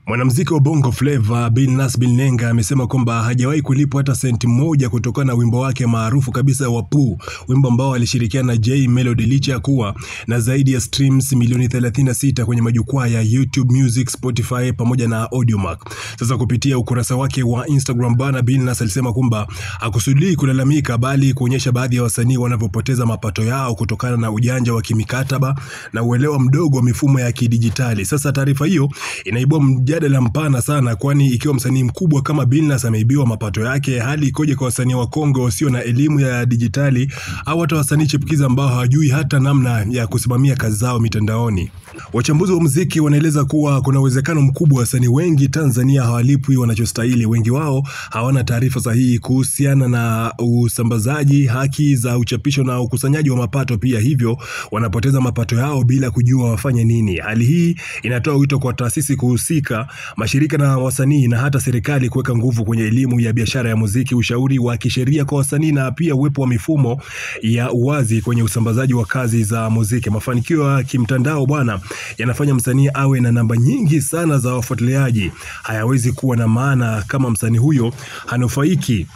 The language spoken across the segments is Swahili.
Mwanamuziki wa Bongo Flava Billnass Bilnenga amesema kwamba hajawahi kulipwa hata senti moja kutokana na wimbo wake maarufu kabisa wa Poo, wimbo ambao alishirikiana na Jay Melody licha ya kuwa na zaidi ya streams milioni 36 kwenye majukwaa ya YouTube Music, Spotify pamoja na Audiomack. Sasa kupitia ukurasa wake wa Instagram bana, Billnass alisema kwamba hakusudii kulalamika bali kuonyesha baadhi ya wasanii wanavyopoteza mapato yao kutokana na ujanja wa kimikataba na uelewa mdogo wa mifumo ya kidijitali. Sasa taarifa hiyo inaibua mjadala mpana sana, kwani ikiwa msanii mkubwa kama Billnass ameibiwa mapato yake, hali ikoje kwa wasanii wa Kongo wasio na elimu ya dijitali au hata wasanii chipukizi ambao hawajui hata namna ya kusimamia kazi zao mitandaoni? Wachambuzi wa muziki wanaeleza kuwa kuna uwezekano mkubwa wasanii wengi Tanzania hawalipwi wanachostahili. Wengi wao hawana taarifa sahihi kuhusiana na usambazaji, haki za uchapisho na ukusanyaji wa mapato pia, hivyo wanapoteza mapato yao bila kujua wafanye nini. Hali hii inatoa wito kwa taasisi kuhusika, mashirika na wasanii na hata serikali kuweka nguvu kwenye elimu ya biashara ya muziki, ushauri wa kisheria kwa wasanii na pia uwepo wa mifumo ya uwazi kwenye usambazaji wa kazi za muziki. Mafanikio ya kimtandao bwana yanafanya msanii awe na namba nyingi sana za wafuatiliaji. Hayawezi kuwa na maana kama msanii huyo hanufaiki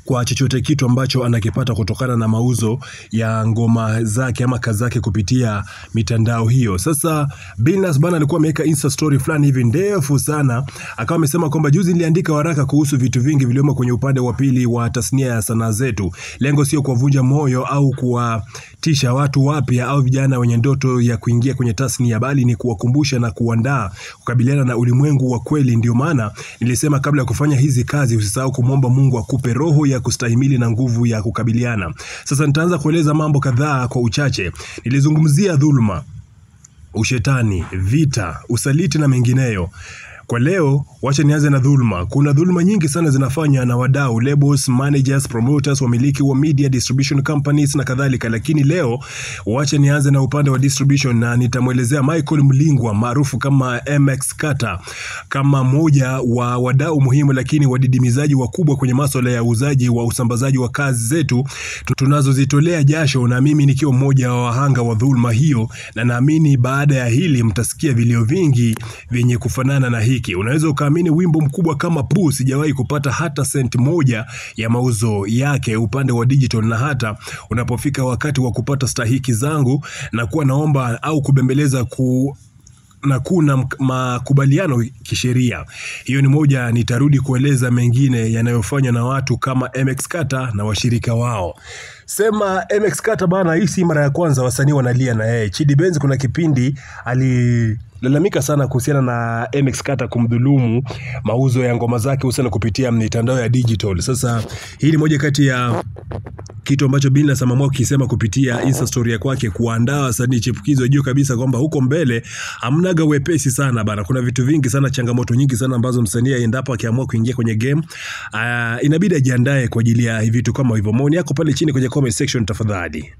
kwa chochote kitu ambacho anakipata kutokana na mauzo ya ngoma zake ama kazi zake kupitia mitandao hiyo. Sasa Billnass bana alikuwa ameweka Insta story fulani hivi ndefu sana, akawa amesema kwamba juzi niliandika waraka kuhusu vitu vingi vilivyomo kwenye upande wa pili wa tasnia ya sanaa zetu. Lengo sio kuwavunja moyo au kuwatisha watu wapya au vijana wenye ndoto ya kuingia kwenye tasnia, bali ni kuwakumbusha na kuandaa kukabiliana na ulimwengu wa kweli. Ndio maana nilisema kabla ya kufanya hizi kazi usisahau kumwomba Mungu akupe roho ya kustahimili na nguvu ya kukabiliana. Sasa nitaanza kueleza mambo kadhaa kwa uchache. Nilizungumzia dhuluma, ushetani, vita, usaliti na mengineyo. Kwa leo, wacha nianze na dhuluma. Kuna dhuluma nyingi sana zinafanywa na wadau, labels, managers, promoters, wamiliki wa media distribution companies na kadhalika. Lakini leo, wacha nianze na upande wa distribution na nitamuelezea Michael Mlingwa maarufu kama MX Carter kama moja wa wadau muhimu lakini wadidimizaji wakubwa kwenye masuala ya uzaji wa usambazaji wa kazi zetu tunazozitolea jasho, na mimi nikiwa mmoja wa wahanga wa dhuluma hiyo, na naamini baada ya hili mtasikia vilio vingi vyenye kufanana na hii. Unaweza ukaamini wimbo mkubwa kama Poo sijawahi kupata hata senti moja ya mauzo yake upande wa digital, na hata unapofika wakati wa kupata stahiki zangu na kuwa naomba au kubembeleza na kuna makubaliano kisheria. Hiyo ni moja, nitarudi kueleza mengine yanayofanywa na watu kama MX Carter na washirika wao. Sema MX Carter bana, hii si mara ya kwanza wasanii wanalia na yeye. Chidi Benz kuna kipindi alilalamika sana kuhusiana na MX Carter kumdhulumu mauzo ya ngoma zake hususan kupitia mitandao ya digital. Sasa hii ni moja kati ya kitu ambacho Billnass ameamua kusema kupitia Insta story yake kwake, kuandaa wasanii chipukizi wajue kabisa kwamba huko mbele hamnaga wepesi sana bana. Kuna vitu vingi sana, changamoto nyingi sana ambazo msanii endapo akiamua kuingia kwenye game inabidi ajiandae kwa ajili ya vitu kama hivyo. Maoni yako pale chini kwenye comment section tafadhali.